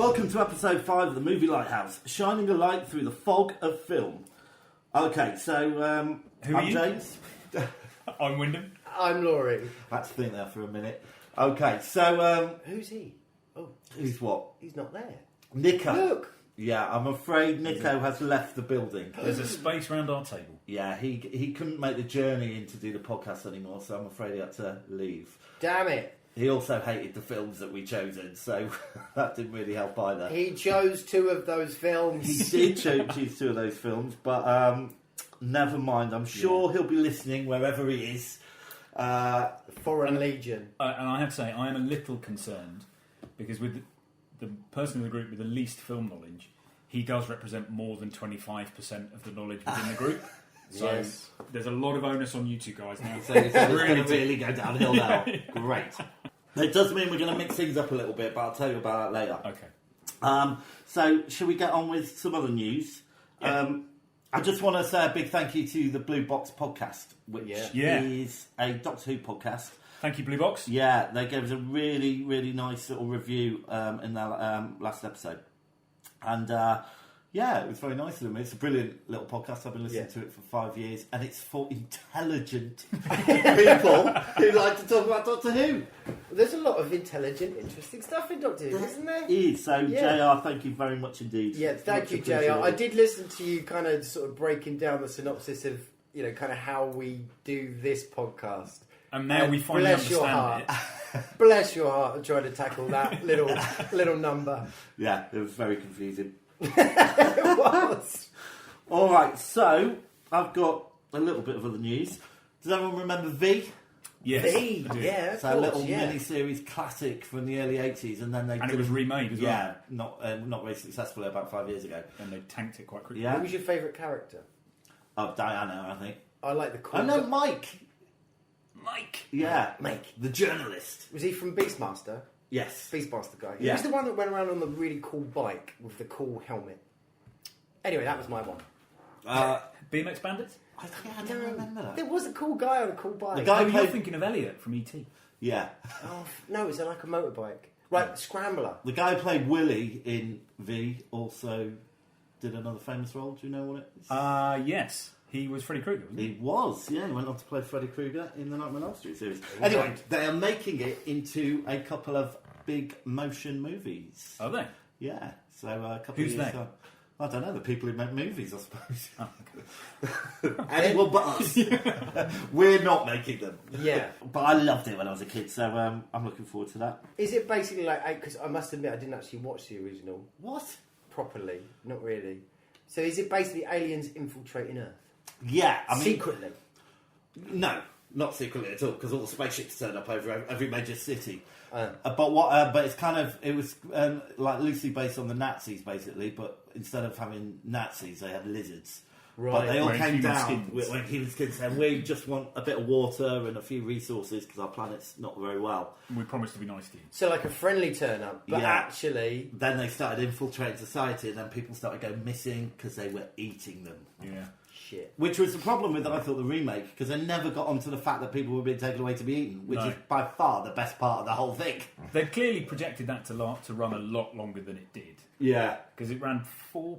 Welcome to episode 5 of the movie Lighthouse, shining a light through the fog of film. Okay, so I'm James. I'm Wyndham. I'm Laurie. Let's think there for a minute. Okay, so Who's he? Oh, who's what? he's not there. Nico. Look. Yeah, I'm afraid Nico has left the building. There's a space round our table. Yeah, he couldn't make the journey in to do the podcast anymore, so I'm afraid he had to leave. Damn it. He also hated the films that we chosen, so that didn't really help either. He chose 2 of those films. He did choose 2 of those films, but never mind. I'm sure he'll be listening wherever he is. Foreign Legion. And I have to say, I am a little concerned because with the person in the group with the least film knowledge, he does represent more than 25% of the knowledge within the group. So yes. There's a lot of onus on you two guys now. So it's going to really go downhill now. Great. It does mean we're going to mix things up a little bit, but I'll tell you about that later. Okay. So, shall we get on with some other news? Yeah. I just want to say a big thank you to the Blue Box podcast, which is a Doctor Who podcast. Thank you, Blue Box. Yeah, they gave us a really, really nice little review in their last episode. And it was very nice of them. It's a brilliant little podcast. I've been listening to it for 5 years, and it's for intelligent people who like to talk about Doctor Who. There's a lot of intelligent, interesting stuff in Doctor Who, isn't there? It is. So, JR, thank you very much indeed. Yeah, thank you, JR. I did listen to you kind of sort of breaking down the synopsis of, kind of how we do this podcast. And now we finally understand it. Bless your heart and trying to tackle that little number. Yeah, it was very confusing. It was. All right, so I've got a little bit of other news. Does everyone remember V? Yes, V, I do. yeah, So a little mini-series classic from the early 80s, and then it was remade as well. Yeah, not very successfully about 5 years ago. And they tanked it quite quickly. Yeah. Who was your favourite character? Oh, Diana, I think. I like the cool. Oh no, Mike. Mike. Yeah, Mike. the journalist. Was he from Beastmaster? Yes. Beastmaster guy. Yeah. He was the one that went around on the really cool bike with the cool helmet. Anyway, that was my one. BMX Bandits? I don't remember that. There was a cool guy on a cool bike. The guy You're thinking of Elliot from E.T. Yeah. Oh, no, it's like a motorbike. Right, Scrambler. The guy who played Willie in V also did another famous role. Do you know what it is? Yes. He was Freddy Krueger, wasn't he? He was, yeah. He went on to play Freddy Krueger in the Nightmare on Elm Street series. Anyway, they are making it into a couple of big motion movies. Are they? Yeah. So a couple Who's of years they? time. I don't know, the people who make movies, I suppose. Oh, okay. Anyone but us. We're not making them. Yeah. But I loved it when I was a kid, so I'm looking forward to that. Is it basically like... Because I must admit, I didn't actually watch the original What? properly. Not really. So is it basically aliens infiltrating Earth? Yeah, I mean... Secretly? No, not secretly at all, because all the spaceships turn up over every major city. But But it's kind of... It was like loosely based on the Nazis, basically, but instead of having Nazis, they had lizards. Right. But they all Wearing came human down skins. wearing human skins, and we just want a bit of water and a few resources because our planet's not very well. We promised to be nice to you. So like a friendly turn up, but Yeah. actually... Then they started infiltrating society, and then people started going missing because they were eating them. Yeah. Shit. Which was the problem with, I thought, the remake, because they never got onto the fact that people were being taken away to be eaten, which No. is by far the best part of the whole thing. They clearly projected that to run a lot longer than it did. Yeah. Because it ran 4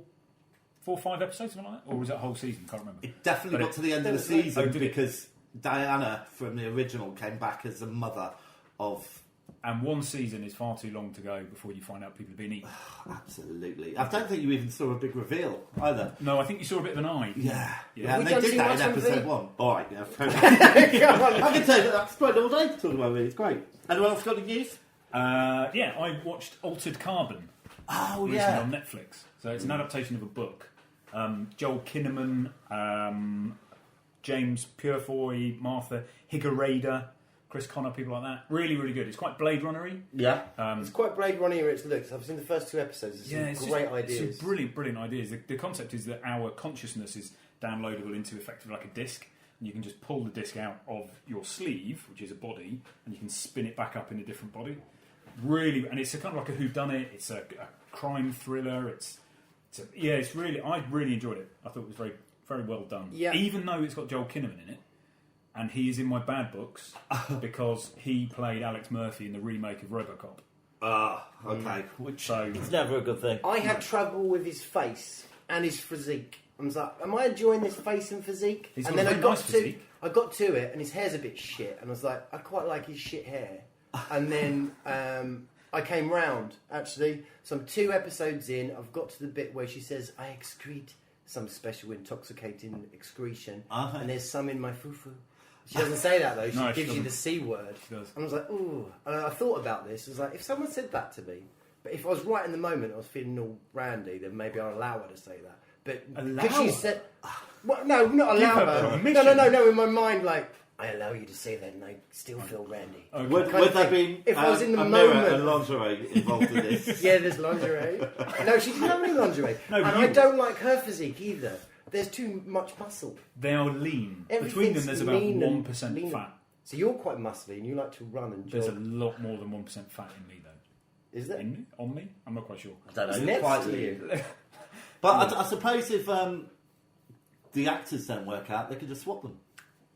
or 5 episodes, something like that? Or was it a whole season? Can't remember. It definitely But got to the end of the was like- season Oh, did it? because Diana from the original came back as the mother of... And 1 season is far too long to go before you find out people have been eaten. Absolutely. I don't think you even saw a big reveal either. No, I think you saw a bit of an eye. Yeah. Yeah. And We they don't did see that much in on episode V. 1. All right, yeah. Fair enough. Come on. I can tell you that I've spent all day talking about it. It's great. Anyone else got any news? I watched Altered Carbon Oh, recently yeah. on Netflix. So it's an adaptation of a book. Joel Kinnaman, James Purefoy, Martha Higuerada, Chris Connor, people like that. Really, really good. It's quite Blade Runner-y. Yeah. It's quite Blade Runner in its looks. I've seen the first 2 episodes. There's some great ideas. Some brilliant ideas. The concept is that our consciousness is downloadable into effectively like a disc, and you can just pull the disc out of your sleeve, which is a body, and you can spin it back up in a different body. Really, and it's a kind of like a whodunit. It's a crime thriller. It's really. I really enjoyed it. I thought it was very, very well done. Yeah. Even though it's got Joel Kinnaman in it. And he is in my bad books because he played Alex Murphy in the remake of RoboCop. Okay. Which So it's never a good thing. I had trouble with his face and his physique. I was like, am I enjoying this face and physique? He's And got then a very nice physique. I got to it, and his hair's a bit shit, and I was like, I quite like his shit hair. And then I came round, actually. So I'm 2 episodes in, I've got to the bit where she says, I excrete some special intoxicating excretion, and there's some in my fufu. She doesn't say that, though. She No, she gives you doesn't. the C word. She does. And I was like, ooh. And I thought about this. I was like, if someone said that to me, but if I was right in the moment, I was feeling all randy, then maybe I'll allow her to say that. But Allow because she her? said... Well, no, not Give allow her her. permission. No. In my mind, like, I allow you to say that, and I still feel randy. Okay. Would Kind of there thing. be If I was in the a mirror moment- and lingerie involved in this? Yeah, there's lingerie. No, she didn't have any lingerie. No, and you- I don't like her physique either. There's too much muscle. They are lean. Between Everything's them, there's about lean and- 1% lean and- fat. So you're quite muscly, and you like to run and There's a jog. lot more than 1% fat in me, though. Is there? In me? On me? I'm not quite sure. I don't know. It's It's next quite to lean. you. But I suppose if the actors don't work out, they could just swap them.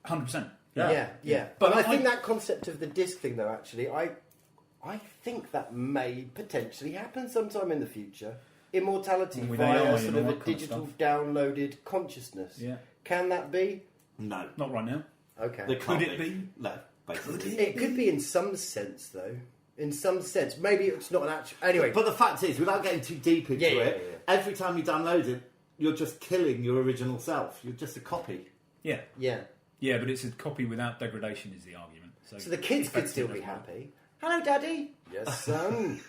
100%. Yeah. But But I I- think that concept of the disc thing, though, actually, I think that may potentially happen sometime in the future. Immortality With via AI sort and of all a that kind of digital stuff. downloaded consciousness. Yeah. Can that be? No. Not right now. Okay. They Could can't it be? No, basically. It could be in some sense, though. In some sense. Maybe it's not an actual... Anyway. But the fact is, without getting too deep into Yeah. it, every time you download it, you're just killing your original self. You're just a copy. Yeah. Yeah. Yeah, but it's a copy without degradation is the argument. So the kids could still be happy. Hello, Daddy. Yes, son.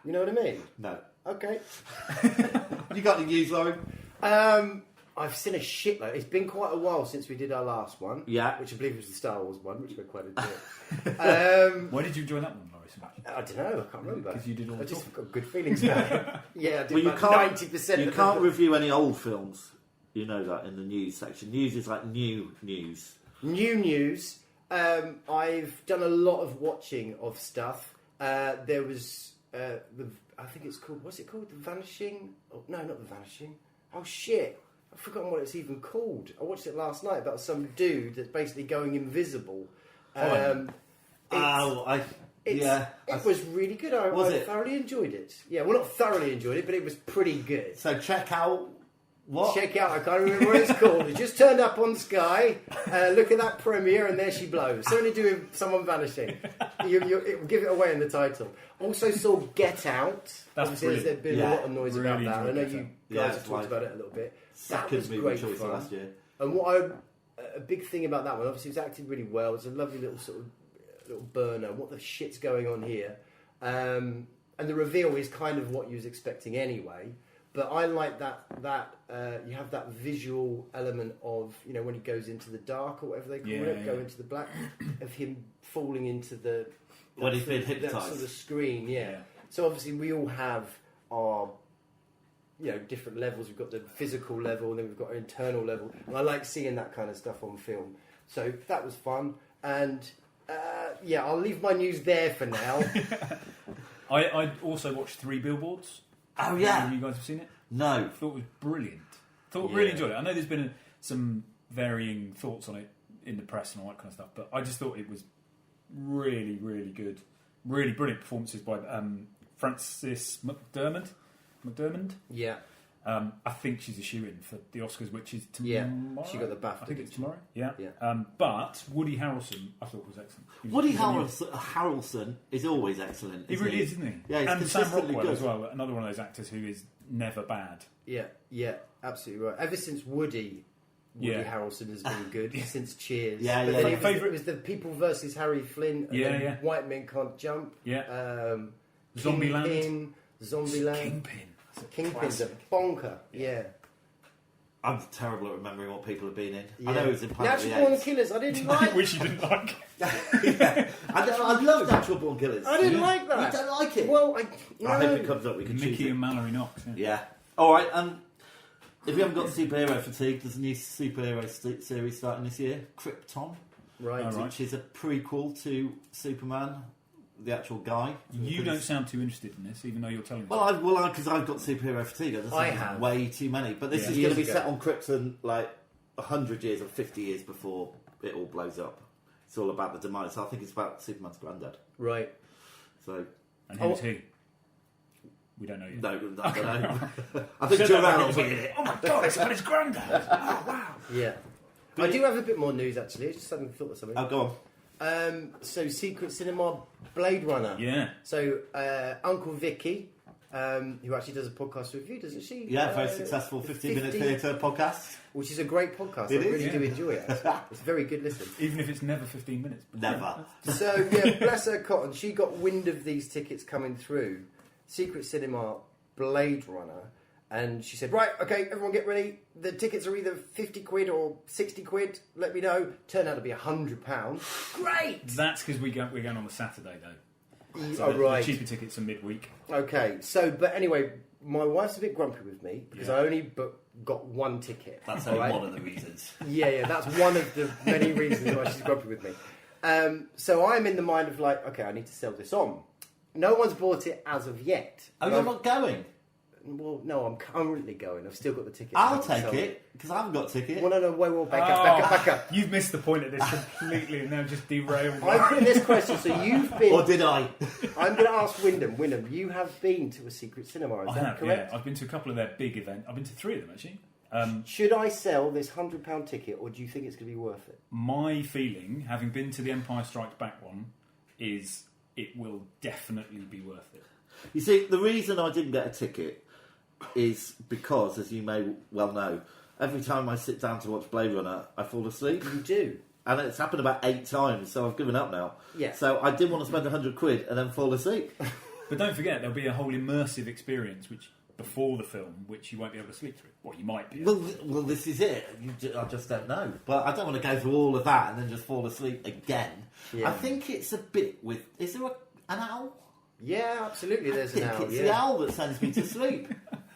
You know what I mean? No. Okay. You got the news, Laurie? I've seen a shitload. It's been quite a while since we did our last one. Yeah. Which I believe was the Star Wars one, which we're quite into. Why did you join that one, Morris? I don't know. I can't remember. Because you did all I the just talking. got good feelings about it. Yeah, I did Well, you about can't. 90%. You of can't the- review any old films. You know that in the news section. News is like new news. New news. I've done a lot of watching of stuff. There was, I think it's called, what's it called? The Vanishing? Oh, no, not The Vanishing. Oh, shit. I've forgotten what it's even called. I watched it last night about some dude that's basically going invisible. It was really good. I thoroughly enjoyed it. Yeah, well, not thoroughly enjoyed it, but it was pretty good. So check out what? Check out, I can't remember what it's called. It just turned up on Sky. Look at that premiere, and there she blows. Something to do with someone vanishing. It will give it away in the title. Also saw Get Out. That's Obviously, there's been a lot of noise about Really that. I know enjoyed you Get guys Yeah, have it's talked like about it a little bit. That Second was movie great choice fun. last year. And what a big thing about that one, obviously, it was acted really well. It's a lovely little sort of little burner. What the shit's going on here? And the reveal is kind of what you was expecting anyway. But I like that you have that visual element of, you know, when he goes into the dark or whatever they call it, go into the black, of him falling into the... When he's been that hypnotised. sort of screen, yeah. So obviously we all have our, you know, different levels. We've got the physical level, and then we've got our internal level. And I like seeing that kind of stuff on film. So that was fun. And yeah, I'll leave my news there for now. I also watched 3 Billboards. Oh yeah. You guys have seen it? No. Thought it was brilliant. Thought Yeah. really enjoyed it. I know there's been some varying thoughts on it in the press and all that kind of stuff, but I just thought it was really, really good. Really brilliant performances by Frances McDermott. Yeah. I think she's a shoe-in for the Oscars, which is tomorrow. Yeah, she got the BAFTA. I think it's tomorrow. Yeah. Yeah. But Woody Harrelson, I thought was excellent. Woody Harrelson is always excellent. He really is, isn't he? Yeah, he's and Sam consistently Rockwell good. as well, another one of those actors who is never bad. Yeah, absolutely right. Ever since Woody Harrelson has been good, since Cheers. Yeah, But yeah, then yeah. it was the People versus Harry Flynn, and then White Men Can't Jump. Yeah. Zombieland. Zombieland. Kingpin. Kingpin's a bonker. Yeah. I'm terrible at remembering what people have been in. Yeah. I know it was in Planet of the Natural Born Apes. Killers. I didn't like. Which you didn't like. I love Natural Born Killers. I didn't like that. You don't like it? Well, I hope it comes up. We can choose Mickey it. and Mallory Knox. Yeah. All right. If you haven't got superhero fatigue, there's a new superhero series starting this year, Krypton, Right. which is a prequel to Superman, the actual guy. You don't sound too interested in this, even though you're telling me. Well, because I've got superhero fatigue. I have. Way too many. But this Yeah. is going to be Years set ago. on Krypton like 100 years or 50 years before it all blows up. It's all about the demise. I think it's about Superman's granddad. Right. So And who's he? We don't know yet. No, I don't know. I think Gerard will be in it. Oh my god, it's about his granddad. Oh, wow. Yeah. I do have a bit more news, actually. I just suddenly thought of something. Oh, go on. So, Secret Cinema Blade Runner. Yeah. So, Uncle Vicky, who actually does a podcast review, doesn't she? Yeah, very successful 15-minute theatre podcast. Which is a great podcast. It I is, really do enjoy it. It's a very good listen. Even if it's never 15 minutes. Never. So, yeah, bless her cotton. She got wind of these tickets coming through. Secret Cinema Blade Runner. And she said, right, okay, everyone get ready. The tickets are either 50 quid or 60 quid. Let me know. Turned out to be £100. Great! That's because we're going on the Saturday, though. So right. The cheaper tickets are midweek. Okay, so, but anyway, my wife's a bit grumpy with me because I only got one ticket. That's only one of the reasons. Yeah, that's one of the many reasons why she's grumpy with me. So I'm in the mind of like, okay, I need to sell this on. No one's bought it as of yet. Oh, you're not going? Well, no, I'm currently going. I've still got the ticket. I'll take it, because I haven't got a ticket. Well, no, wait, back up. You've missed the point of this completely and now just derailed. I'm putting this question, so you've been... Or did I? I'm going to ask Wyndham. Wyndham, you have been to a Secret Cinema, is that correct? Yeah. I've been to a couple of their big events. I've been to 3 of them, actually. Should I sell this £100 ticket, or do you think it's going to be worth it? My feeling, having been to the Empire Strikes Back one, is it will definitely be worth it. You see, the reason I didn't get a ticket is because, as you may well know, every time I sit down to watch Blade Runner, I fall asleep. You do? And it's happened about 8 times, so I've given up now. Yeah. So I didn't want to spend 100 quid and then fall asleep. But don't forget, there'll be a whole immersive experience before the film, which you won't be able to sleep through. Well, you might be. Well, this is it. I just don't know. But I don't want to go through all of that and then just fall asleep again. Yeah. I think it's a bit with... Is there an owl? Yeah, absolutely, there's an owl. It's the owl that sends me to sleep.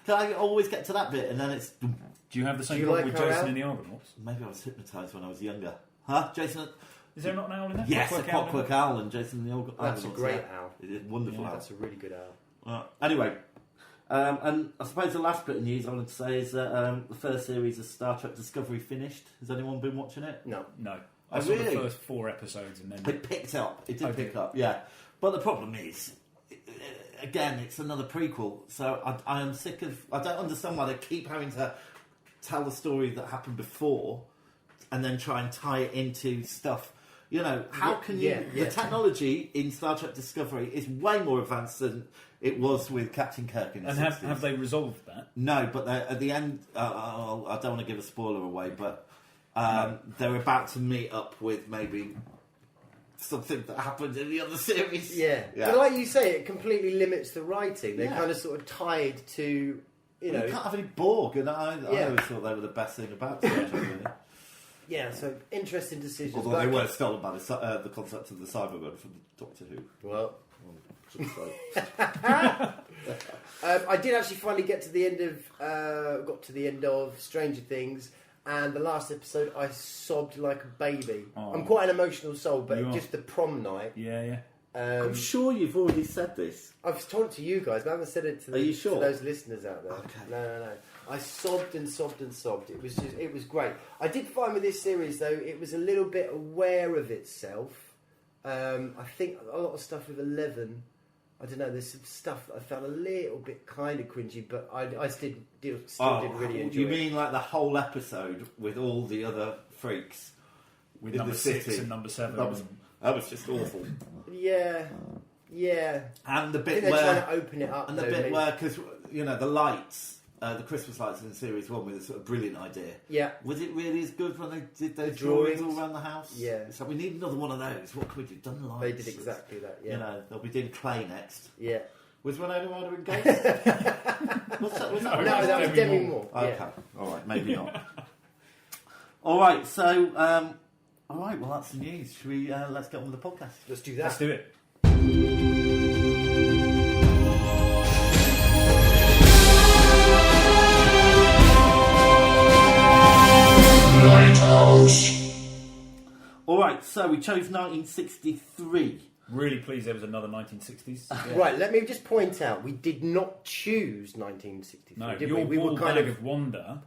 I always get to that bit and then it's... Do you have the same problem with Jason and the Argonauts? Maybe I was hypnotised when I was younger. Huh? Jason... Is there not an owl in there? Yes, a clockwork owl and Jason and the Argonauts. That's a great owl. It is a wonderful owl. That's a really good owl. Anyway, and I suppose the last bit of news I wanted to say is that the first series of Star Trek Discovery finished. Has anyone been watching it? No. I saw the first 4 episodes and then... It picked up. It did pick up, yeah. But the problem is... Again, it's another prequel, so I am sick of... I don't understand why they keep having to tell the story that happened before and then try and tie it into stuff. You know, how can you... The technology in Star Trek Discovery is way more advanced than it was with Captain Kirk in the 60s. Have they resolved that? No, but at the end... I don't want to give a spoiler away, but they're about to meet up with maybe... something that happened in the other series. Yeah. But like you say, it completely limits the writing. They're kind of sort of tied to, you know... You can't have any Borg, and I always thought they were the best thing about Star Trek, really. Yeah, so interesting decisions. Although they were stolen by the concept of the Cybermen from Doctor Who. Well... I did actually finally get to the end of Stranger Things. And the last episode, I sobbed like a baby. Oh. I'm quite an emotional soul, but just the prom night. Yeah. I'm sure you've already said this. I've told it to you guys, but I haven't said it to, to those listeners out there. Okay. No. I sobbed and sobbed and sobbed. It was great. I did find with this series, though, it was a little bit aware of itself. I think a lot of stuff with 11... I don't know, there's some stuff that I found a little bit kind of cringy, but I still did really enjoy it. You mean like the whole episode with all the other freaks? With number 6 and number 7. That was just awful. Yeah. And the bit they're where... trying to open it up. And the bit where, because, you know, the lights... the Christmas lights in Series 1 with a sort of brilliant idea. Yeah. Was it really as good when they did those drawings all around the house? Yeah. So we need another one of those. What could we do? Done lights. They did exactly that, yeah. You know, they'll be doing clay next. Yeah. Was Winona Ryder engaged? was that no, that was Demi Moore. Okay. Yeah. All right, maybe not. All right, so... all right, well, that's the news. Should we... let's get on with the podcast. Let's do that. Let's do it. Lighthouse. Alright, so we chose 1963. Really pleased there was another 1960s. Yeah. Right, let me just point out, we did not choose 1963, no, did your we? Ball Bag of Wonder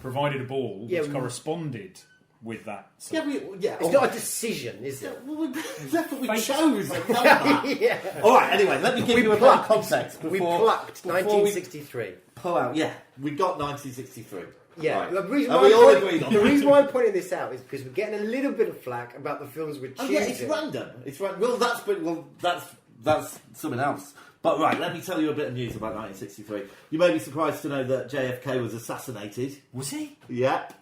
provided a ball which corresponded with that. It's not a decision, is it? Well, that's what we Fate. chose. And done that. Yeah. All right. Anyway, let me give you a bit of context We before plucked before 1963. we pull out. Yeah, we got 1963. Yeah, Right. the reason And why we I'm all point- agreed on the that. reason why I'm pointing this out is because we're getting a little bit of flack about the films we're Oh choosing. yeah, it's random. It's random. That's something else. But right, let me tell you a bit of news about 1963. You may be surprised to know that JFK was assassinated. Was he? Yep.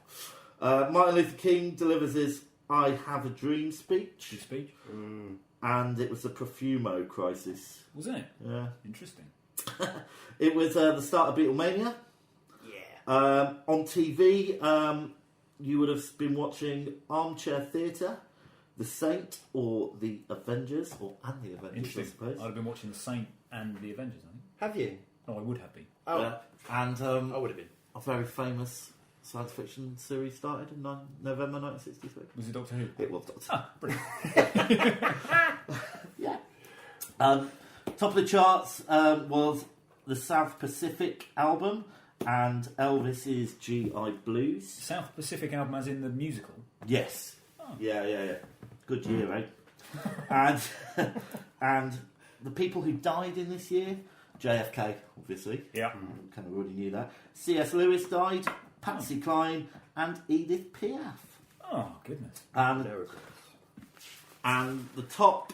Martin Luther King delivers his "I Have a Dream" speech, Good speech. and it was the Profumo crisis. Wasn't it? Yeah. Interesting. It was the start of Beatlemania. Yeah. On TV, you would have been watching Armchair Theatre, The Saint, or The Avengers, and The Avengers, I Interesting. suppose. I'd have been watching The Saint and The Avengers, I think. Have you? Oh, I would have been. Oh, And I would have been. a very famous science fiction series started in November 1963. Was it Doctor Who? It was Doctor Ah, brilliant. Yeah. Top of the charts was the South Pacific album and Elvis's G.I. Blues. South Pacific album as in the musical. Yes. Oh. Yeah. Good year, eh? and the people who died in this year, JFK, obviously. Yeah. Kind of already knew that. C.S. Lewis died, Patsy Cline, and Edith Piaf. Oh, goodness. And the top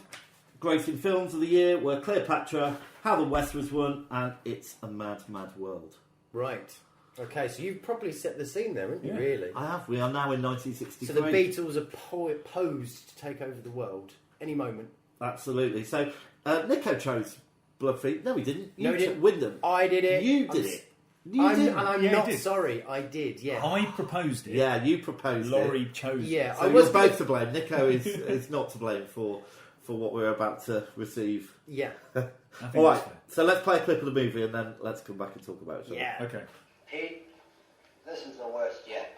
grossing films of the year were Cleopatra, How the West Was Won, and It's a Mad, Mad World. Right. Okay, so you've probably set the scene there, haven't you, Yeah. really? I have. We are now in 1963. So the Beatles are posed to take over the world any moment. Absolutely. So Nico chose Bloodfeet. No, he didn't. You No, he didn't. Wyndham. I did it. You did it. You And did. I'm Yeah, he not did. sorry. I did, yeah. I proposed it. Yeah, you proposed Laurie it. chose Yeah. it. So I was you're both to blame. Nico is not to blame for what we're about to receive. Yeah. I think All right. that's fair. So let's play a clip of the movie and then let's come back and talk about it. Yeah. Okay. Pete, this is the worst yet.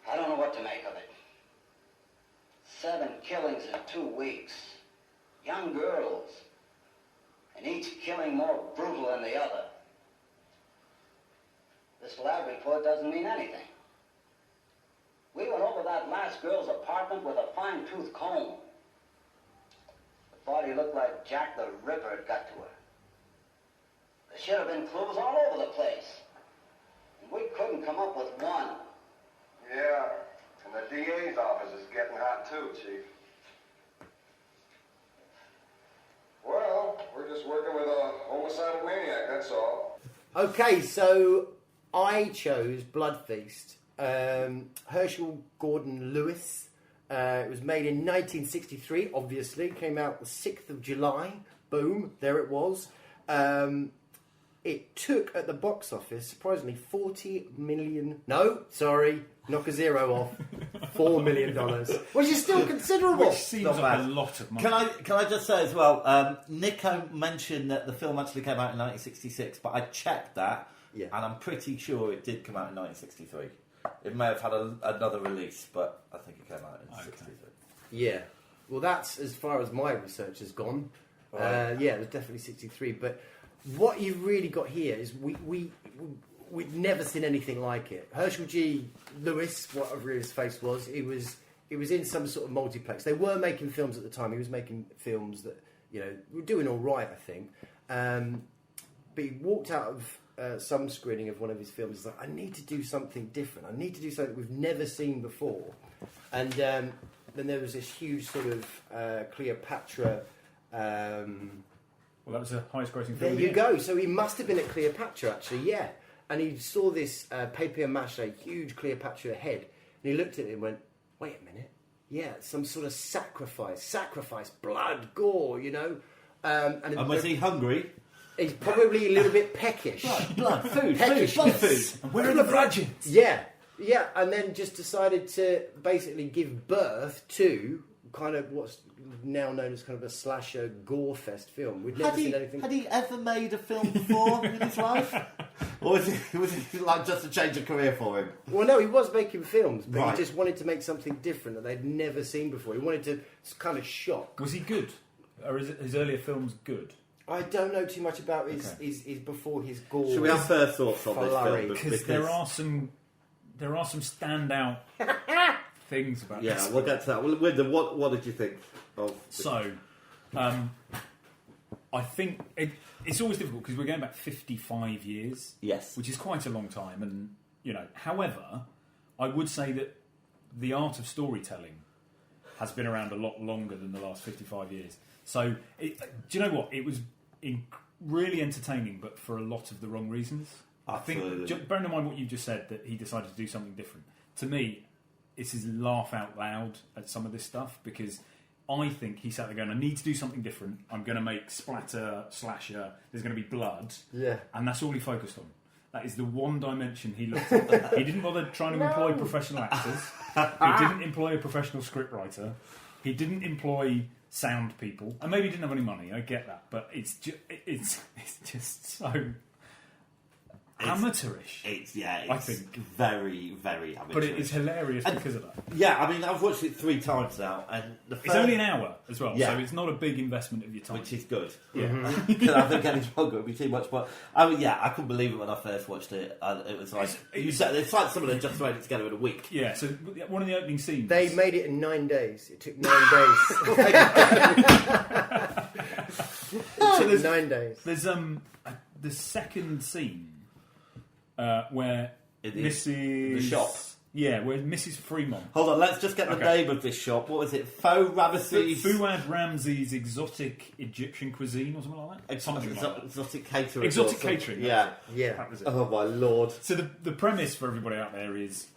I don't know what to make of it. 7 killings in 2 weeks. Young girls. And each killing more brutal than the other. This lab report doesn't mean anything. We went over that last girl's apartment with a fine-tooth comb. The body looked like Jack the Ripper had got to her. There should have been clues all over the place. And we couldn't come up with one. Yeah, and the DA's office is getting hot too, Chief. Well, we're just working with a homicidal maniac, that's all. Okay, so I chose Blood Feast. Herschel Gordon Lewis. It was made in 1963, obviously. Came out the 6th of July. Boom, there it was. It took at the box office, surprisingly, $40 million. No, sorry, knock a zero off. $4 million, which is still considerable. Which seems Not like bad. a lot of money. Can I just say as well, Nico mentioned that the film actually came out in 1966, but I checked that, Yeah. and I'm pretty sure it did come out in 1963. It may have had another release, but I think it came out in 63. Yeah. Well, that's as far as my research has gone. Right. Yeah, it was definitely 63. But what you've really got here is we'd never seen anything like it. Herschel G. Lewis, whatever his face was, he was in some sort of multiplex. They were making films at the time. He was making films that, were doing all right, I think. But he walked out of some screening of one of his films. He's like, I need to do something different. I need to do something we've never seen before. And then there was this huge sort of Cleopatra. Well, that was the highest grossing film. There of the you year. go. So he must have been at Cleopatra, actually, yeah. And he saw this papier-mâché, huge Cleopatra head. And he looked at it and went, wait a minute. Yeah, some sort of sacrifice, blood, gore, And was he hungry? He's probably a little bit peckish. Blood, food, Peckishness. blood food. And where are the virgins? Yeah, and then just decided to basically give birth to kind of what's now known as kind of a slasher gore fest film. We'd never seen anything. Had he ever made a film before in his life? Or was it like just a change of career for him? Well, no, he was making films, but Right. he just wanted to make something different that they'd never seen before. He wanted to kind of shock. Was he good? Or is his earlier films good? I don't know too much about his before his gore. Should we have first thoughts on this Flurry. film? Because there are some there are some standout things about Yeah, this. we'll get to that. Well, Wyndham, what did you think of? So, I think it's always difficult because we're going back 55 years. Yes. Which is quite a long time. And, however, I would say that the art of storytelling has been around a lot longer than the last 55 years. So, do you know what? It was really entertaining, but for a lot of the wrong reasons. Absolutely. I think, bearing in mind what you just said, that he decided to do something different. To me, this is laugh out loud at some of this stuff, because I think he sat there going, I need to do something different. I'm going to make splatter, slasher, there's going to be blood. Yeah. And that's all he focused on. That is the one dimension he looked at. He didn't bother trying to employ professional actors. He didn't employ a professional scriptwriter. He didn't employ sound people. And maybe he didn't have any money, I get that. But it's just so amateurish. It's I think. very, very amateurish. But it is hilarious because of that. Yeah, I mean, I've watched it 3 times now, and It's only an hour as well, Yeah. so it's not a big investment of your time. which is good. Yeah. Because I think any longer would be too much. But I couldn't believe it when I first watched it. It was like it's like someone had just thrown it together in a week. Yeah, so one of the opening scenes... They made it in 9 days. It took 9 days. So there's 9 days. There's the second scene where The shop. Yeah, where Mrs. Fremont. Hold on, let's just get the name of this shop. What was it? Ramesses? Fuad Ramsey's exotic Egyptian cuisine or something like that. Something like that. Exotic catering. Exotic catering. Yeah. Yeah. That was it. Oh my lord. So the premise for everybody out there is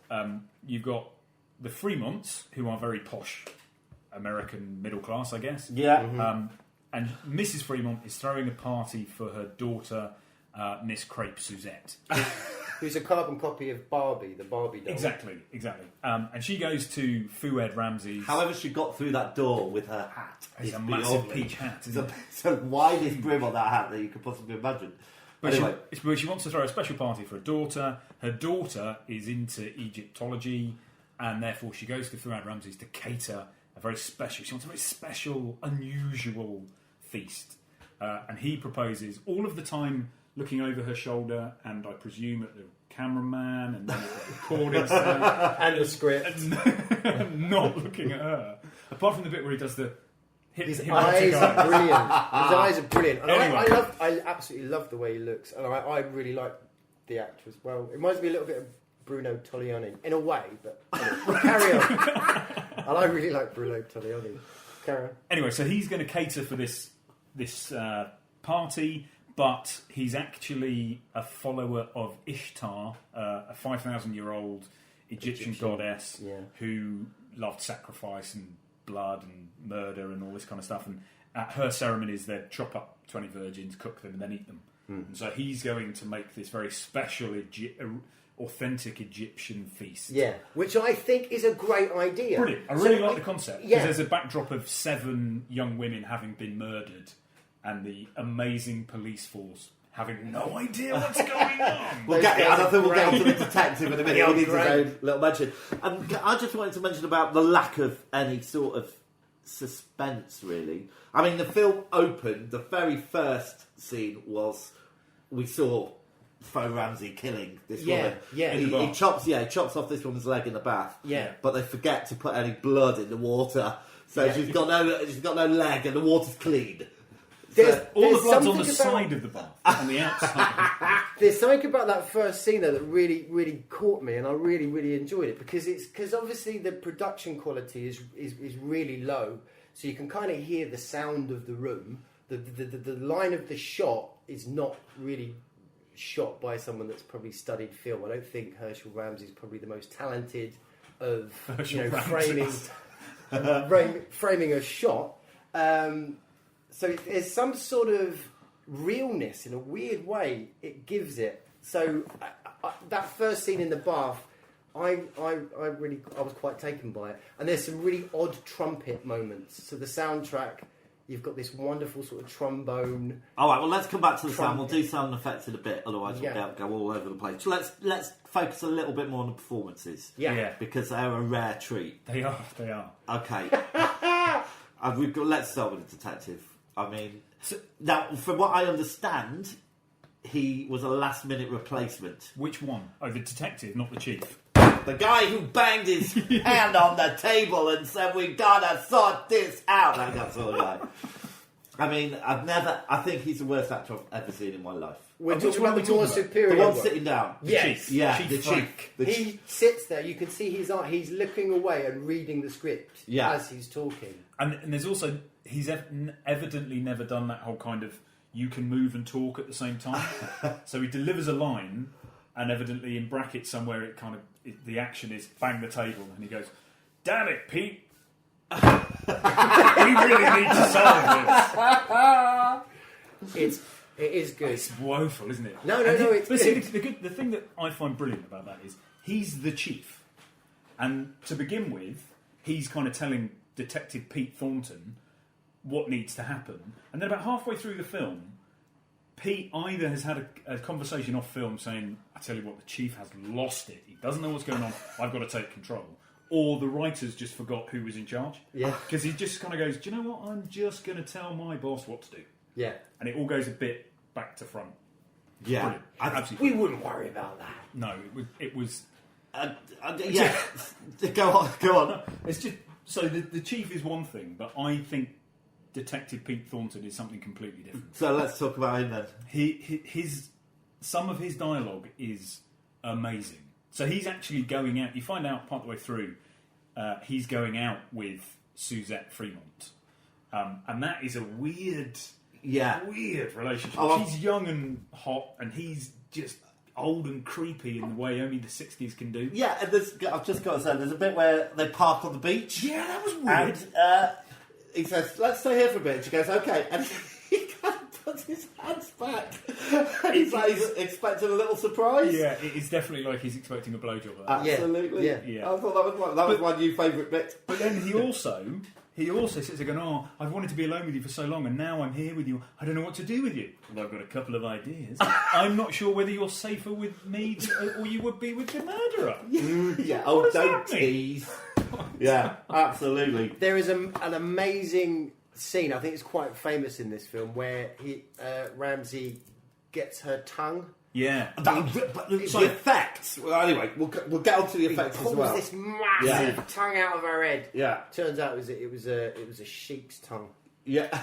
you've got the Fremonts, who are very posh American middle class, I guess. Yeah. And Mrs. Fremont is throwing a party for her daughter, Miss Crepe Suzette. Who's a carbon copy of Barbie, the Barbie doll. Exactly. And she goes to Fuad Ramsey's. However, she got through that door with her hat. It's a beyond massive me. peach hat, isn't it? It's the widest brim on that hat that you could possibly imagine. But Anyway, she wants to throw a special party for her daughter. Her daughter is into Egyptology, and therefore she goes to Fuad Ramsey's to cater a very special. She wants a very special, unusual feast, and he proposes all of the time, looking over her shoulder, and I presume at the cameraman and then at the recording stand, And the script. and not looking at her. Apart from the bit where he does the His hypnotic eyes are brilliant. His eyes are brilliant. And Anyway. I absolutely love the way he looks. And I really like the actor as well. It reminds me a little bit of Bruno Togliani, in a way, but carry on. And I really like Bruno Togliani. Carry on. Anyway, so he's going to cater for this party, but he's actually a follower of Ishtar, a 5,000-year-old Egyptian goddess who loved sacrifice and blood and murder and all this kind of stuff. And at her ceremonies, they'd chop up 20 virgins, cook them, and then eat them. And so he's going to make this very special, authentic Egyptian feast. Yeah, which I think is a great idea. Brilliant. I really like the concept. Because Yeah. there's a backdrop of 7 young women having been murdered and the amazing police force having no idea what's going on. we'll get, and I think we'll get onto the detective in a minute. Yeah, He needs his great. own little mention. I just wanted to mention about the lack of any sort of suspense, really. I mean, the film opened, the very first scene was we saw Fo Ramsey killing this woman. Yeah. In the He bath. chops off this woman's leg in the bath. Yeah. But they forget to put any blood in the water. So she's got no leg and the water's clean. There's All the blood's on something the about- side of the bath, on the outside. There's something about that first scene though that really, really caught me, and I really, really enjoyed it because obviously the production quality is really low, so you can kind of hear the sound of the room. The line of the shot is not really shot by someone that's probably studied film. I don't think Herschel Ramsey's probably the most talented of framing a shot. So there's some sort of realness in a weird way it gives it. So that first scene in the bath, I was quite taken by it. And there's some really odd trumpet moments. So the soundtrack, you've got this wonderful sort of trombone. All right, well, let's come back to the sound. We'll Trumpet. do sound effects in a bit, otherwise Yeah. we'll go all over the place. So let's focus a little bit more on the performances. Yeah. Because they're a rare treat. They are. Okay. Let's start with the detective. I mean, now, from what I understand, he was a last-minute replacement. Which one? Oh, the detective, not the chief. The guy who banged his hand on the table and said, "We gotta sort this out." That sort of guy. I mean, I think he's the worst actor I've ever seen in my life. We're talking about the more superior The one one. sitting down. Yes. The chief. He sits there, you can see he's looking away and reading the script as he's talking. And there's also, he's evidently never done that whole kind of, you can move and talk at the same time. So he delivers a line, and evidently in brackets somewhere the action is bang the table, and he goes, "Damn it, Pete. We really need to solve this." It is good. It's woeful, isn't it? No, it's but good. See, the thing that I find brilliant about that is he's the chief, and to begin with, he's kind of telling Detective Pete Thornton what needs to happen, and then about halfway through the film, Pete either has had a conversation off film saying, "I tell you what, the chief has lost it. He doesn't know what's going on. I've got to take control." Or the writers just forgot who was in charge. Yeah. Because he just kind of goes, "Do you know what? I'm just going to tell my boss what to do." Yeah. And it all goes a bit back to front. Yeah. Brilliant. Absolutely. We wouldn't worry about that. No, it was. Yeah. Go on. It's just so the chief is one thing, but I think Detective Pete Thornton is something completely different. So let's talk about him then. Some of his dialogue is amazing. So he's actually going out. You find out part of the way through, he's going out with Suzette Fremont, and that is a weird relationship. She's young and hot, and he's just old and creepy in the way only the 60s can do. Yeah, and I've just got to say, there's a bit where they park on the beach. Yeah, that was weird. And he says, "Let's stay here for a bit." And she goes, "Okay." And he kind of puts his hands back. And he's expecting a little surprise. Yeah, it's definitely like he's expecting a blowjob. Absolutely. Yeah. I thought that was my new favourite bit. But then he also sits there going, "Oh, I've wanted to be alone with you for so long, and now I'm here with you. I don't know what to do with you. Well, I've got a couple of ideas. I'm not sure whether you're safer with me or you would be with the murderer." Yeah. Oh, don't tease. Yeah, absolutely. There is an amazing scene, I think it's quite famous in this film, where Ramsey gets her tongue. Yeah. But the effects. Well, anyway, we'll get on to the effects as well. Pulls this massive tongue out of her head. Yeah. Turns out it was a sheep's tongue. Yeah.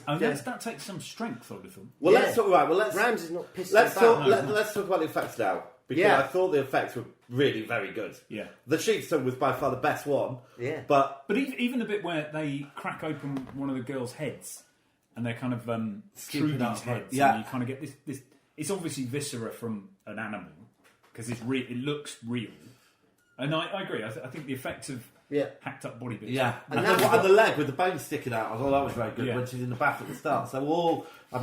That takes some strength on the film. Well, let's talk about. Ramsey's not pissed let's about. let's talk about the effects now, because I thought the effects were really very good. Yeah. The sheep's tongue was by far the best one. Yeah. But even the bit where they crack open one of the girls' heads and they're kind of through these heads, and you kind of get this. It's obviously viscera from an animal because it looks real, and I agree. I think the effect of hacked up body bits. Yeah, and the leg with the bone sticking out, I thought that was very good when she's in the bath at the start. So I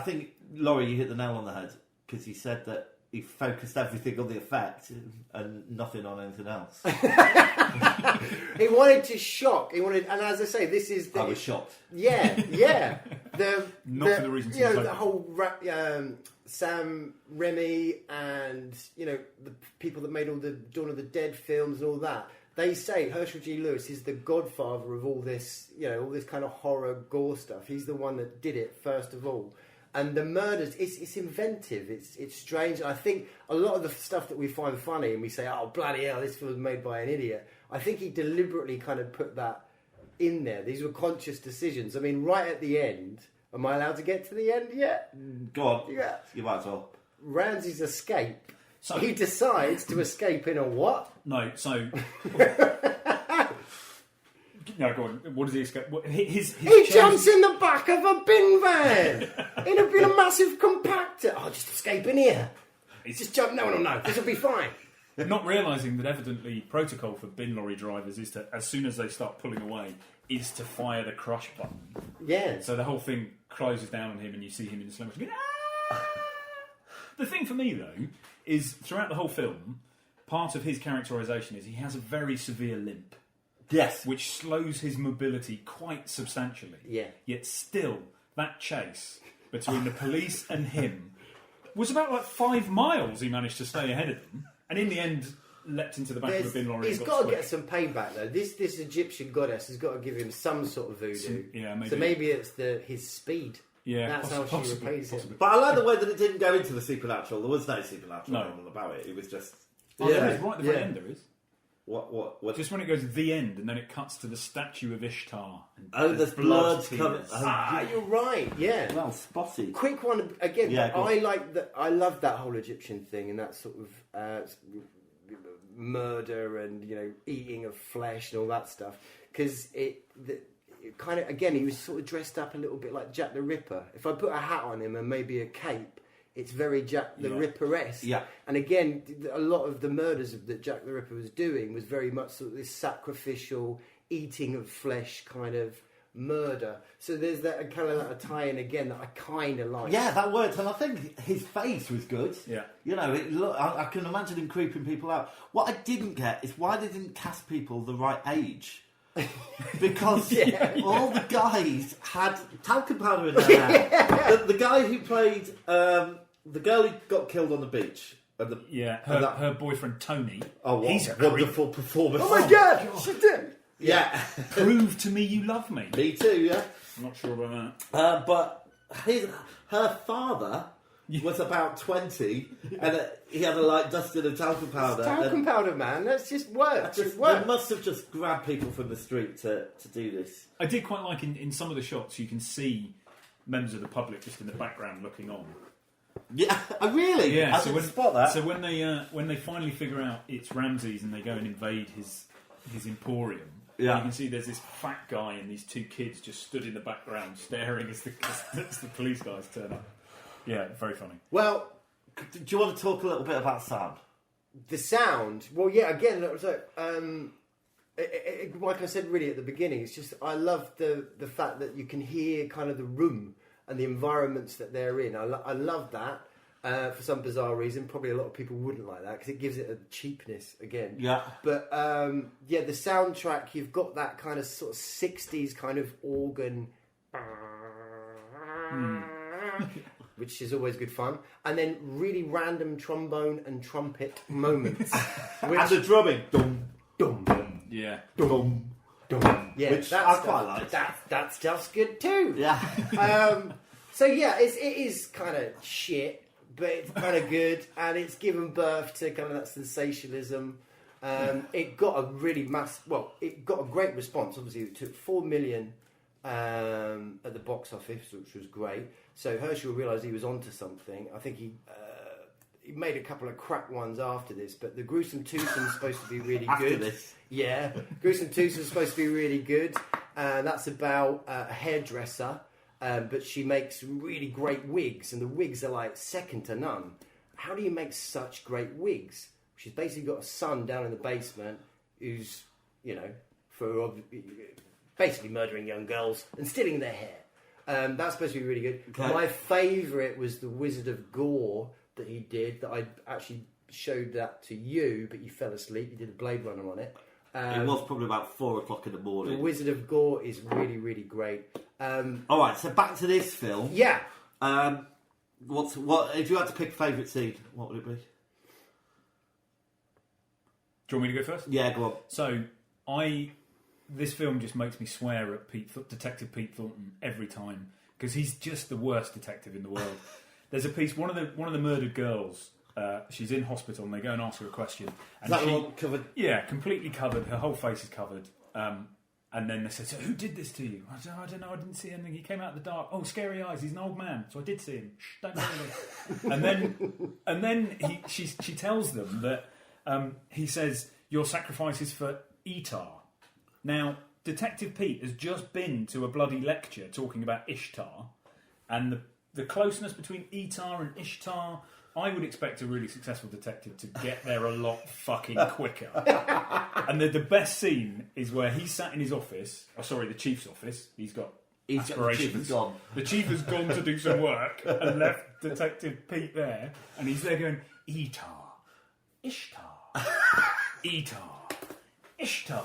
think Laurie, you hit the nail on the head because he said that he focused everything on the effect and nothing on anything else. He wanted to shock. And as I say, this is. I was shocked. Yeah. Not for the reasons the whole Sam Raimi and the people that made all the Dawn of the Dead films and all that. They say Herschel G. Lewis is the godfather of all this, all this kind of horror gore stuff. He's the one that did it first of all. And the murders, it's inventive, it's strange. I think a lot of the stuff that we find funny and we say, "Oh, bloody hell, this film was made by an idiot." I think he deliberately kind of put that in there. These were conscious decisions. I mean, right at the end, am I allowed to get to the end yet? Go on. Yeah. You might as well. Ramsey's escape. So he decides to escape in a what? No, so... No, go on. What does he escape? He jumps in the back of a bin van in a massive compactor. Oh, just escape in here. Just jump. No. This will be fine. Not realising that evidently protocol for bin lorry drivers is to, as soon as they start pulling away, is to fire the crush button. Yeah. So the whole thing closes down on him and you see him in slow motion. The thing for me, though, is throughout the whole film, part of his characterisation is he has a very severe limp. Yes. Which slows his mobility quite substantially. Yeah. Yet still, that chase between the police and him was about 5 miles he managed to stay ahead of them. And in the end, leapt into the back of a bin lorry. He's got to get some payback, though. This Egyptian goddess has got to give him some sort of voodoo. Maybe. So maybe it's his speed. Yeah, that's how she repays him. But I like the way that it didn't go into the supernatural. There was no supernatural element about it. It was just... Oh, there is, right at the very yeah. end there is. What? Just when it goes to the end, and then it cuts to the statue of Ishtar. And Oh, there's blood coming. tears. You're right. Yeah. Well, spotty. Quick one again. Yeah, go on. I like that. I love that whole Egyptian thing and that sort of murder and eating of flesh and all that stuff. Because it kind of again, he was sort of dressed up a little bit like Jack the Ripper. If I put a hat on him and maybe a cape, it's very Jack the Ripper-esque. Yeah. And again, a lot of the murders that Jack the Ripper was doing was very much sort of this sacrificial eating of flesh kind of murder. So there's that kind of like a tie-in again that I kind of like. Yeah, that worked, and I think his face was good. Yeah. I can imagine him creeping people out. What I didn't get is why they didn't cast people the right age. Because all the guys had talcum powder in their hair. The guy who played the girl who got killed on the beach. And her boyfriend Tony. Oh, what he's a wonderful performance. Oh my god, she did! Yeah. Prove to me you love me. Me too, yeah. I'm not sure about that. But her father was about 20 and he had a light dusted and talcum powder. Talcum powder, man. That's just work. They must have just grabbed people from the street to do this. I did quite like in some of the shots you can see members of the public just in the background looking on. Yeah, really? Yeah, I didn't spot that. So when they finally figure out it's Ramses and they go and invade his emporium, you can see there's this fat guy and these two kids just stood in the background staring as the police guys turn up. Yeah, very funny. Well, do you want to talk a little bit about sound? The sound. Well, yeah. Again, that was like I said, really at the beginning. It's just I love the fact that you can hear kind of the room and the environments that they're in. I love that. For some bizarre reason, probably a lot of people wouldn't like that because it gives it a cheapness again. Yeah. But the soundtrack, you've got that kind of sort of 60s kind of organ, which is always good fun, and then really random trombone and trumpet moments. And the drumming. Dum, Dum, dum, Yeah. dum, dum. Yeah, which I quite like. That's just good too. Yeah. So yeah, it is kind of shit, but it's kind of good, and it's given birth to kind of that sensationalism. It got a really it got a great response. Obviously, it took 4 million at the box office, which was great. So Herschel realised he was onto something. I think he made a couple of crap ones after this, but the Gruesome Twosome's supposed to be really After good. this. Yeah, Gruesome Twosome's supposed to be really good. That's about a hairdresser, but she makes really great wigs, and the wigs are like second to none. How do you make such great wigs? She's basically got a son down in the basement who's, basically murdering young girls and stealing their hair. That's supposed to be really good. Okay. My favourite was the Wizard of Gore that he did, that I actually showed that to you, but you fell asleep. You did a Blade Runner on it. It was probably about 4 o'clock in the The morning. Wizard of Gore is really, really great. All right, so back to this film. Yeah. What if you had to pick a favourite scene? What would it be? Do you want me to go first? Yeah, go on. So this film just makes me swear at Detective Pete Thornton every time because he's just the worst detective in the world. There's a piece. One of the murdered girls. She's in hospital and they go and ask her a question. And Is that all covered? Yeah, completely covered. Her whole face is covered. And then they say, "So who did this to you?" I don't know. I didn't see anything. He came out of the dark. Oh, scary eyes. He's an old man, so I did see him. Shh, don't tell me. and then she tells them that he says your sacrifice is for Etar. Now, Detective Pete has just been to a bloody lecture talking about Ishtar, and the closeness between Etar and Ishtar. I would expect a really successful detective to get there a lot fucking quicker. And the best scene is where he's sat in his office. Oh, sorry, the chief's office. He's got aspirations. The chief is gone. The chief has gone to do some work and left Detective Pete there. And he's there going, Etar, Ishtar, Etar, Ishtar.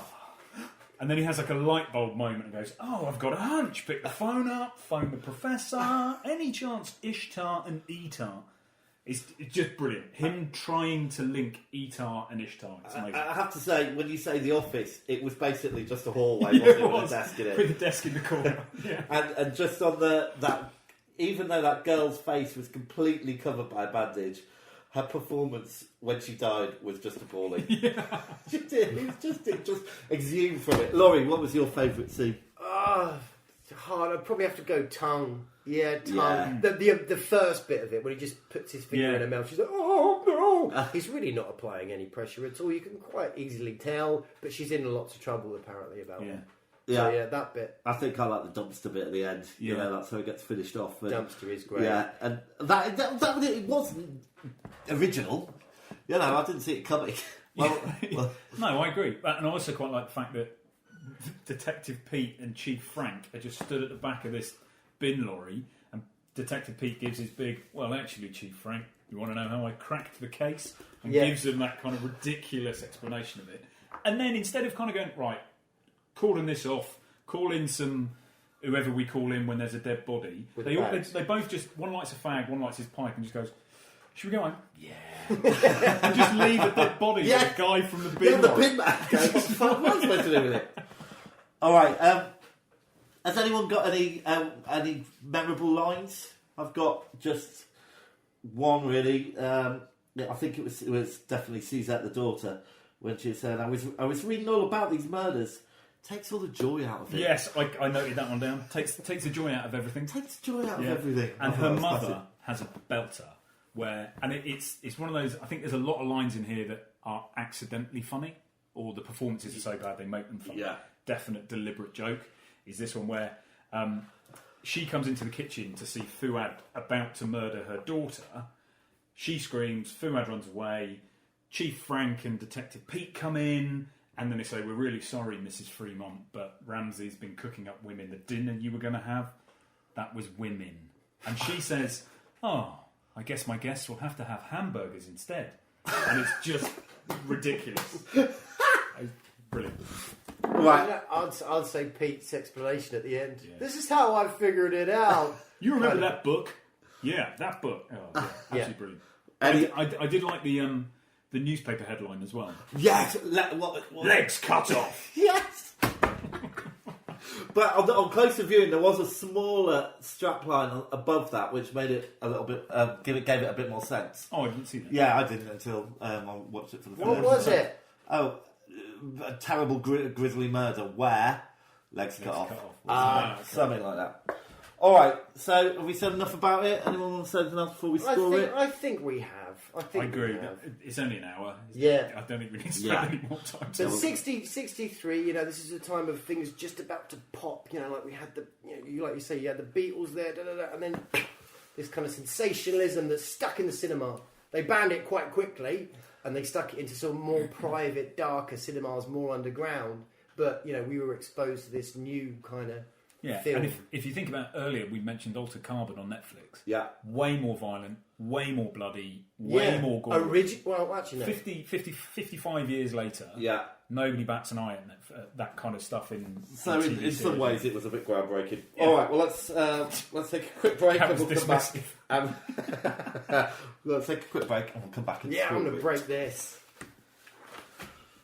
And then he has like a light bulb moment and goes, oh, I've got a hunch. Pick the phone up, phone the professor. Any chance Ishtar and Etar? It's just brilliant. Him trying to link Etar and Ishtar. It's amazing. I have to say, when you say the office, it was basically just a hallway, wasn't it, with a desk in it. With a desk in the corner. Yeah. And just on that, even though that girl's face was completely covered by a bandage, her performance when she died was just appalling. Yeah. She did. It just exhumed from it. Laurie, what was your favourite scene? Hard. I'd probably have to go tongue. Yeah, tongue. Yeah. The first bit of it, when he just puts his finger in her mouth, she's like, oh, no. He's really not applying any pressure at all. You can quite easily tell, but she's in lots of trouble, apparently, about it. So, yeah, that bit. I think I like the dumpster bit at the end. You know, that's how it gets finished off. And, dumpster is great. Yeah, and that it wasn't original. You know, I didn't see it coming. Well, no, I agree. And I also quite like the fact that Detective Pete and Chief Frank are just stood at the back of this bin lorry, and Detective Pete gives his big, well, actually, Chief Frank, you want to know how I cracked the case? And gives them that kind of ridiculous explanation of it. And then instead of kind of going, right, calling this off, call in some whoever we call in when there's a dead body. They both just, one lights a fag, one lights his pipe, and just goes, should we go home? Yeah. And just leave a dead body with a guy from the bin. Yeah, the bin man. What the fuck was I supposed to do with it? All right. Has anyone got any memorable lines? I've got just one really. I think it was definitely Suzette the daughter when she said, "I was reading all about these murders." Takes all the joy out of it. Yes, I noted that one down. Takes the joy out of everything. Takes joy out of everything. And her mother has a belter where, and it's one of those. I think there's a lot of lines in here that are accidentally funny, or the performances are so bad they make them funny. Yeah. Definite deliberate joke is this one where she comes into the kitchen to see Fuad about to murder her daughter. She screams. Fuad runs away. Chief Frank and Detective Pete come in. And then they say, we're really sorry, Mrs. Fremont, but Ramsey's been cooking up women. The dinner you were going to have, that was women. And she says, oh, I guess my guests will have to have hamburgers instead. And it's just ridiculous. Brilliant. Right. I'd say Pete's explanation at the end. Yeah. This is how I figured it out. You remember that book? Yeah, that book. Oh, yeah, absolutely brilliant. I did like the newspaper headline as well. Yes! Legs cut off! Yes! But on closer viewing, there was a smaller strapline above that, which made it a little bit, gave it a bit more sense. Oh, I didn't see that. Yeah, I didn't until I watched it for the first time. What was it? Oh, a terrible grisly murder where legs cut off. Something like that. All right, so have we said enough about it? Anyone want to say anything else before we score it? I think we have. I agree. It's only an hour. Yeah. I don't think we need to spend any more time. So 63, this is a time of things just about to pop. Like we had like you say, you had the Beatles there, and then this kind of sensationalism that's stuck in the cinema. They banned it quite quickly, and they stuck it into sort of more private, darker cinemas, more underground. But, we were exposed to this new kind of film. And if you think about earlier, we mentioned Altered Carbon on Netflix. Yeah. Way more violent, way more bloody, way more gory. Well, actually, no. 55 years later, nobody bats an eye at that kind of stuff in some ways it was a bit groundbreaking. Yeah. All right, well, let's take a quick break and we'll come back. Let's take a quick break and we'll come back. I'm going to break this.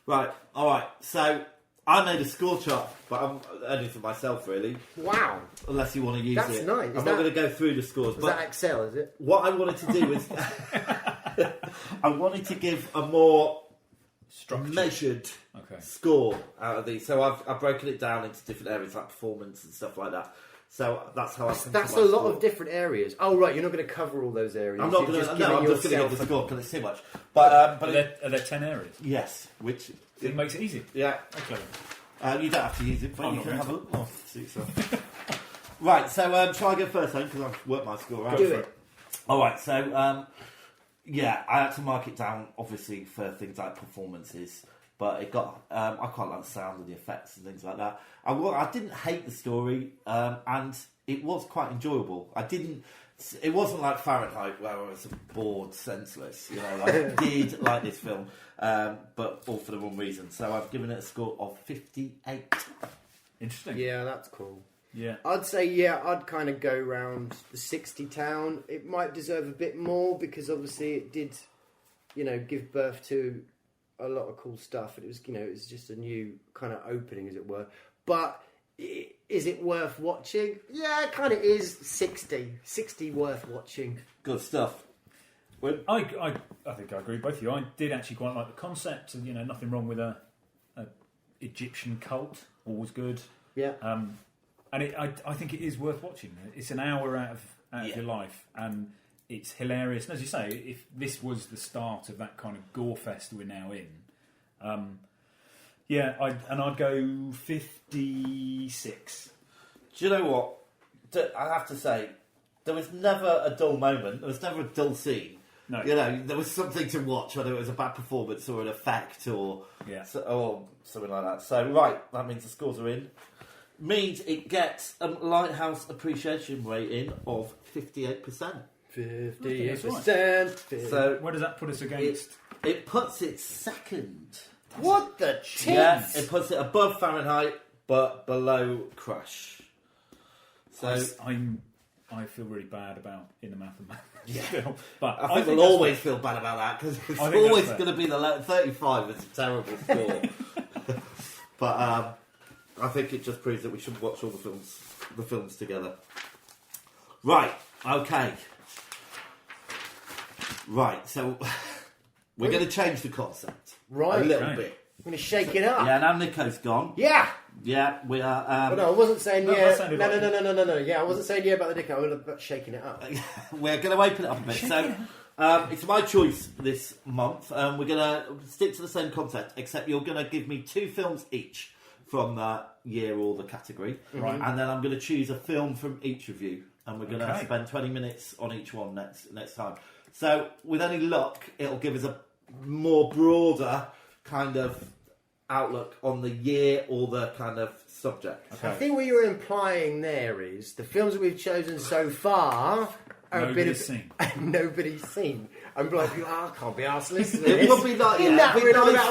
Right, all right, so I made a score chart, but I'm only for myself, really. Wow. Unless you want to use it. That's nice. I'm not going to go through the scores. Is that Excel, is it? What I wanted to do was... I wanted to give a more measured score out of these. So I've broken it down into different areas, like performance and stuff like that. So that's how That's a lot of different areas. Oh, right, you're not going to cover all those areas. I'm not going to... No, I'm just going to give the score because it's too much. But are there 10 areas? Yes, which... It makes it easy. Yeah. Okay. You don't have to use it, but you can have a look. Oh, right, so shall I go first then? Because I've worked my score out. Do it. All right, so I had to mark it down, obviously, for things like performances. But it got... I quite like the sound and the effects and things like that. I didn't hate the story, and it was quite enjoyable. It wasn't like Fahrenheit where I was bored, senseless. I did like this film, but all for the wrong reason. So I've given it a score of 58. Interesting. Yeah, that's cool. Yeah. I'd say, I'd kind of go round the 60 town. It might deserve a bit more because obviously it did, give birth to a lot of cool stuff. And it was, it was just a new kind of opening, as it were. But... is it worth watching? Yeah, it kind of is. 60 worth watching. Good stuff. I think I agree with both of you. I did actually quite like the concept, and nothing wrong with a Egyptian cult. Always good. Yeah. And I think it is worth watching. It's an hour out of your life, and it's hilarious. And as you say, if this was the start of that kind of gore fest we're now in, I'd go 56. Do you know what? I have to say, there was never a dull moment. There was never a dull scene. No. There was something to watch, whether it was a bad performance or an effect or something like that. So, right, that means the scores are in. Means it gets a Lighthouse appreciation rating of 58%. 58%. So, where does that put us against? It puts it second. What the cheese? Yeah, it puts it above Fahrenheit, but below Crush. So I feel really bad about In the Mouth of Madness. But I think we'll always feel bad about that because it's always going to be the 35 is a terrible score. But I think it just proves that we should watch all the films together. Right. Okay. Right. So we're going to change the concept a little bit. I'm going to shake it up. Yeah. Now Nico's gone. Yeah. Yeah. We are. No, I wasn't saying No, No. Yeah, I wasn't saying yeah about the Nico. I was about shaking it up. We're going to open it up a bit. So it's my choice this month. We're going to stick to the same concept, except you're going to give me 2 films each from the year or the category. Right. And then I'm going to choose a film from each of you. And we're going to spend 20 minutes on each one next time. So with any luck, it'll give us a more broader kind of outlook on the year or the kind of subject. Okay. I think what you're implying there is the films that we've chosen so far are nobody's seen. Nobody's seen. I'm like, I can't be arsed listening to It this. would be like, about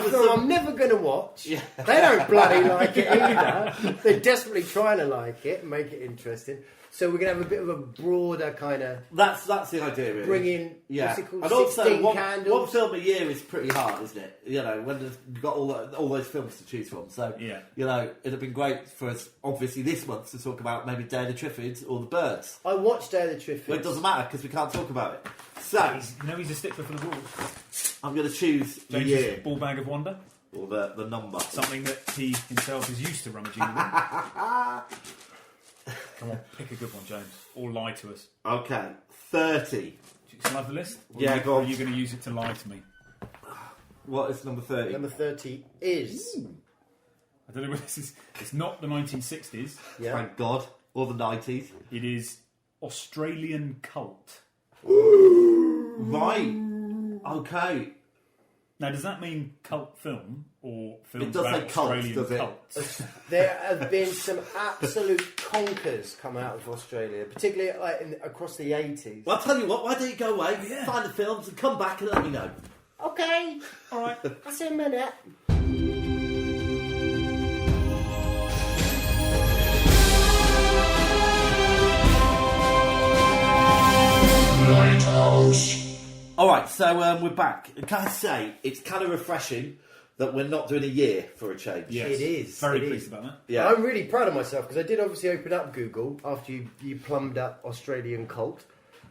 a film I'm never going to watch. Yeah. They don't bloody like it either. They're desperately trying to like it and make it interesting. So we're going to have a bit of a broader kind of... That's the idea, really. Bring in, yeah. and also, 16 candles. one film a year is pretty hard, isn't it? When you've got all those films to choose from. So, it'd have been great for us, obviously, this month to talk about maybe Day of the Triffids or The Birds. I watched Day of the Triffids. But it doesn't matter because we can't talk about it. So... he's a stickler for the rules. I'm going to choose the James's year. Ball Bag of Wonder. Or the number. Something that he himself is used to rummaging with. Come on, pick a good one, James. Or lie to us. Okay, 30. Do you still have the list? Or Yeah, go on. Or are you going to use it to lie to me? What is number 30? Number 30 is... I don't know what this is. It's not the 1960s. Yeah. Thank God. Or the 90s. It is Australian Cult. Right. Okay. Now, does that mean cult film or film It does about say cult, Australian does it? cults? There have been some absolute conkers come out of Australia, particularly across the 80s. Well, I'll tell you what, why don't you go away, find the films and come back and let me know. Okay. All right. I'll see you in a minute. Lighthouse. Alright, so we're back. Can I say, it's kind of refreshing that we're not doing a year for a change. Yes. It is. Very pleased about that. Yeah. I'm really proud of myself because I did obviously open up Google after you plumbed up Australian Cult.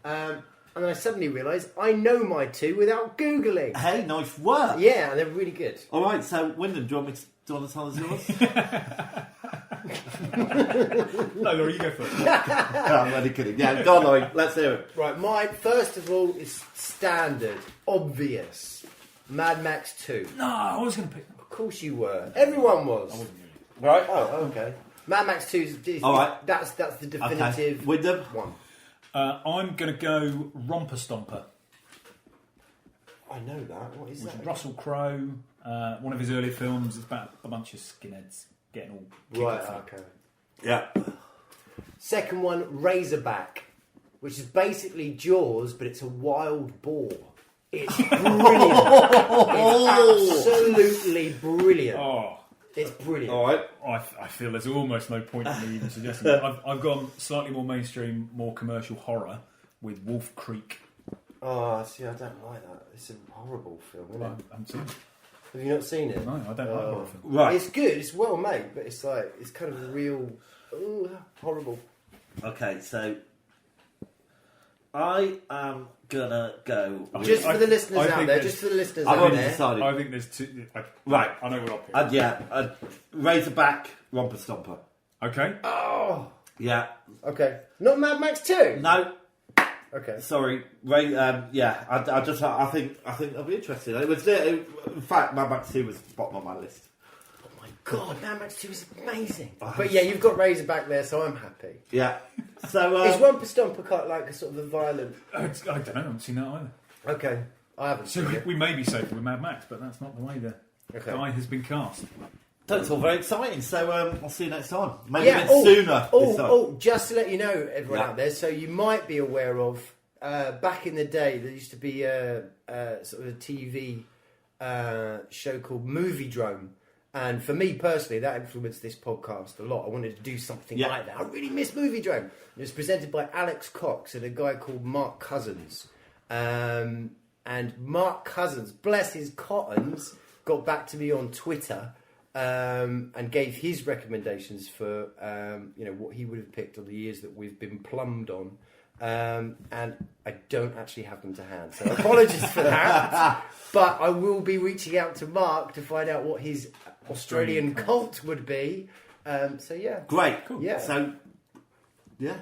And then I suddenly realised I know my 2 without Googling. Hey, nice work. Yeah, they're really good. Alright, so Wyndham, do you want to tell us yours? No, Laurie, you go first. I'm only kidding. Yeah, go on, Laurie, let's hear it. Right, mine, first of all, is standard, obvious. Mad Max 2. No, I was going to pick... Of course you were. Everyone was. I wasn't really. Right. Oh, okay. Mad Max 2 is All right. That's the definitive Okay. Wyndham? one. I'm going to go Romper Stomper. I know that. What is Which that? is Russell Crowe, one of his early films. It's about a bunch of skinheads getting all kicked Right, off. okay. Yeah. Second one, Razorback, which is basically Jaws, but it's a wild boar. It's brilliant. It's absolutely brilliant. Oh, It's brilliant. Alright. I feel there's almost no point in me even suggesting that. I've gone slightly more mainstream, more commercial horror with Wolf Creek. Oh, see, I don't like that. It's a horrible film, isn't I it? haven't seen it. Have you not seen it? No, I don't like horror films. Right. It's good. It's well made, but it's like it's kind of real horrible. Okay, so I am gonna go. Just for the listeners I out think there, there's- just for the listeners I've out already there. decided. I think there's two. Right. I know what I'll pick. Yeah, Razorback Romper Stomper. Okay. Oh, Yeah. okay. Not Mad Max 2? No, Okay. sorry. Yeah, I think I'll be interested. It was, in fact, Mad Max 2 was bottom of my list. Oh my god, Mad Max 2 is amazing. Oh, But yeah, you've got Razorback there, so I'm happy. Yeah. So Is Romper Stomper kind of like a sort of a violent... I don't know. I haven't seen that either. Okay, I haven't So seen it. we may be safe with Mad Max, but that's not the way the die has been cast. that's all very exciting. So I'll see you next time. Maybe Yeah, a bit sooner. this time. Just to let you know, everyone Yeah. out there, so you might be aware of, back in the day, there used to be sort of a TV show called Movie Drone. And for me personally, that influenced this podcast a lot. I wanted to do something like that. I really miss Movie Drone. It was presented by Alex Cox and a guy called Mark Cousins. And Mark Cousins, bless his cottons, got back to me on Twitter and gave his recommendations for what he would have picked on the years that we've been plumbed on. And I don't actually have them to hand, so apologies for that. But I will be reaching out to Mark to find out what his Australian cult would be. So yeah, Great. Cool. Yeah. So, yeah.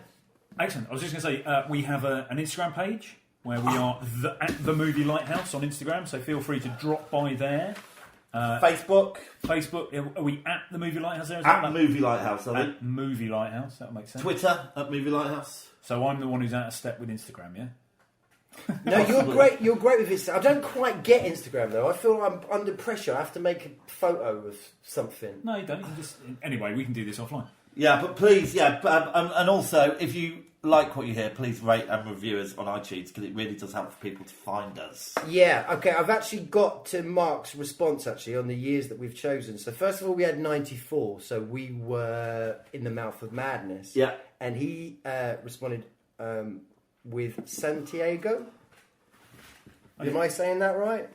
Excellent. I was just going to say we have an Instagram page where we are at the Movie Lighthouse on Instagram. So feel free to drop by there. Facebook. Are we at the Movie Lighthouse there? At Movie Lighthouse, I think. At Movie Lighthouse. That makes sense. Twitter at Movie Lighthouse. So I'm the one who's out of step with Instagram, yeah? no, you're great. You're great with Instagram. I don't quite get Instagram though. I feel I'm under pressure. I have to make a photo of something. No, you don't. You can just anyway. We can do this offline. Yeah, but please, and also, if you like what you hear, please rate and review us on iTunes, because it really does help for people to find us. Yeah, okay, I've actually got to Mark's response actually on the years that we've chosen. So first of all, we had 94, so we were in the mouth of madness. Yeah. And he responded with Santiago. Okay. Am I saying that right?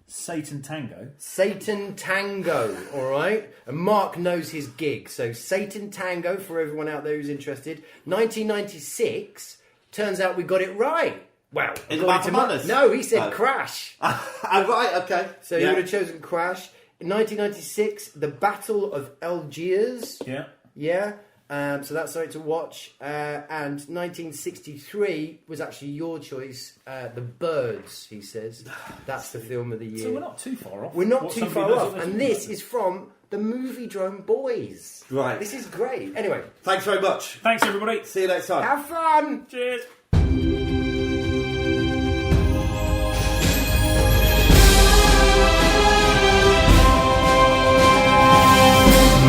Satan Tango. Satan Tango, all right? And Mark knows his gig. So Satan Tango, for everyone out there who's interested. 1996, turns out we got it right. Well, In the according Mouth to of Mark- Madness? No, he said No. Crash. Right, okay. So you would have chosen Crash. In 1996, The Battle of Algiers. Yeah. Yeah. So that's something to watch. And 1963 was actually your choice. The Birds, he says. That's the film of the year. So we're not too far off. We're not What too somebody far knows off. what they And think this about is from the Movie Drone Boys. Right. This is great. Anyway, Thanks very much. Thanks, everybody. See you next time. have fun. Cheers.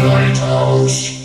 Lighthouse.